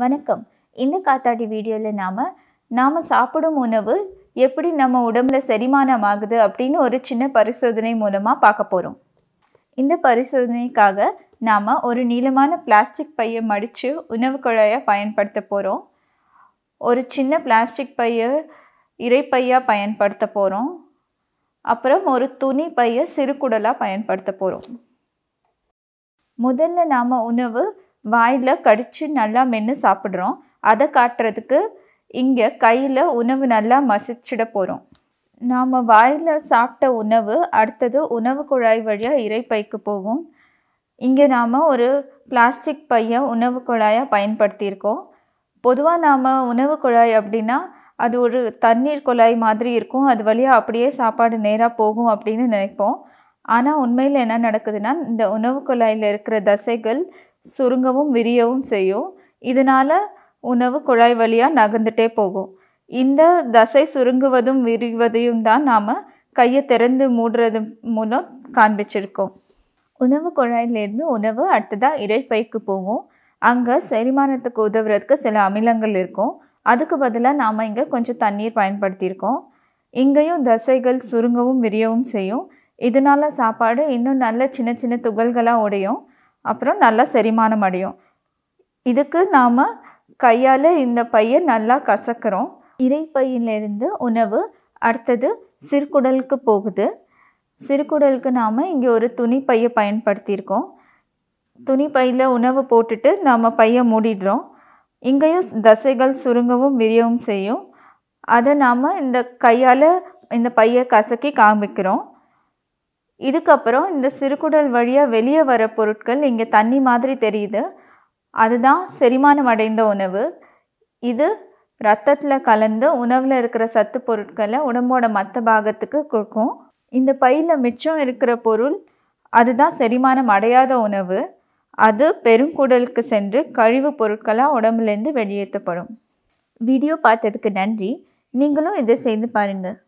வணக்கம். இந்த காத்தாடி வீடியோவில் நாம் சாப்பிடும் உணவு எப்படி நம்ம உடம்புல செரிமானம் ஆகுது அப்படின்னு ஒரு சின்ன பரிசோதனை மூலமாக பார்க்க போகிறோம். இந்த பரிசோதனைக்காக நாம் ஒரு நீளமான பிளாஸ்டிக் பையை மடித்து உணவு குழாயை பயன்படுத்த போகிறோம். ஒரு சின்ன பிளாஸ்டிக் பையை இறைப்பையாக பயன்படுத்த போகிறோம். அப்புறம் ஒரு துணி பையை சிறுகுடலாக பயன்படுத்த போகிறோம். முதல்ல நாம் உணவு வாயில் கடித்து நல்லா மென்று சாப்பிட்றோம். அதை காட்டுறதுக்கு இங்கே கையில் உணவு நல்லா மசிச்சிட போகிறோம். நாம் வாயில் சாப்பிட்ட உணவு அடுத்தது உணவு குழாய் வழியாக இறைப்பைக்கு போகும். இங்கே நாம் ஒரு பிளாஸ்டிக் பையை உணவு குழாயாக பயன்படுத்தியிருக்கோம். பொதுவாக நாம் உணவு குழாய் அப்படின்னா அது ஒரு தண்ணீர் குழாய் மாதிரி இருக்கும். அது வழியாக அப்படியே சாப்பாடு நேராக போகும் அப்படின்னு நினைப்போம். ஆனால் உண்மையில் என்ன நடக்குதுன்னா, இந்த உணவு குழாயில் இருக்கிற தசைகள் சுருங்கவும் விரியவும் செய்யும். இதனால் உணவு குழாய் வழியாக நகர்ந்துட்டே போகும். இந்த தசை சுருங்குவதும் விரிவதையும் தான் நாம் கையை திறந்து மூடுறது மூலம் காண்பிச்சிருக்கோம். உணவு குழாயிலேருந்து உணவு அடுத்ததாக இறைப்பைக்கு போகும். அங்கே செரிமானத்துக்கு உதவுறதுக்கு சில அமிலங்கள் இருக்கும். அதுக்கு பதிலாக நாம் இங்கே கொஞ்சம் தண்ணீர் பயன்படுத்தியிருக்கோம். இங்கேயும் தசைகள் சுருங்கவும் விரியவும் செய்யும். இதனால் சாப்பாடு இன்னும் நல்ல சின்ன சின்ன துகள்களாக உடையும். அப்புறம் நல்லா செரிமானம் அடையும். இதுக்கு நாம் கையால் இந்த பையை நல்லா கசக்கிறோம். இறைப்பையிலிருந்து உணவு அடுத்தது சிறுகுடலுக்கு போகுது. சிறுகுடலுக்கு நாம் இங்கே ஒரு துணி பையை பயன்படுத்தியிருக்கோம். துணி பையில் உணவு போட்டுட்டு நாம் பையை மூடிடுறோம். இங்கேயும் தசைகள் சுருங்கவும் விரியவும் செய்யும். அதை நாம் இந்த கையால் இந்த பையை கசக்கி காமிக்கிறோம். இதுக்கப்புறம் இந்த சிறுகுடல் வழியாக வெளியே வர பொருட்கள் இங்கே தண்ணி மாதிரி தெரியுது. அதுதான் செரிமானம் அடைந்த உணவு. இது ரத்தத்தில் கலந்து உணவில் இருக்கிற சத்து பொருட்களை உடம்போட மற்ற பாகத்துக்கு கொடுக்கும். இந்த பையில் மிச்சம் இருக்கிற பொருள் அதுதான் செரிமானம் அடையாத உணவு. அது பெருங்குடலுக்கு சென்று கழிவு பொருட்களாக உடம்புலேருந்து வெளியேற்றப்படும். வீடியோ பார்த்ததுக்கு நன்றி. நீங்களும் இதை செய்து பாருங்கள்.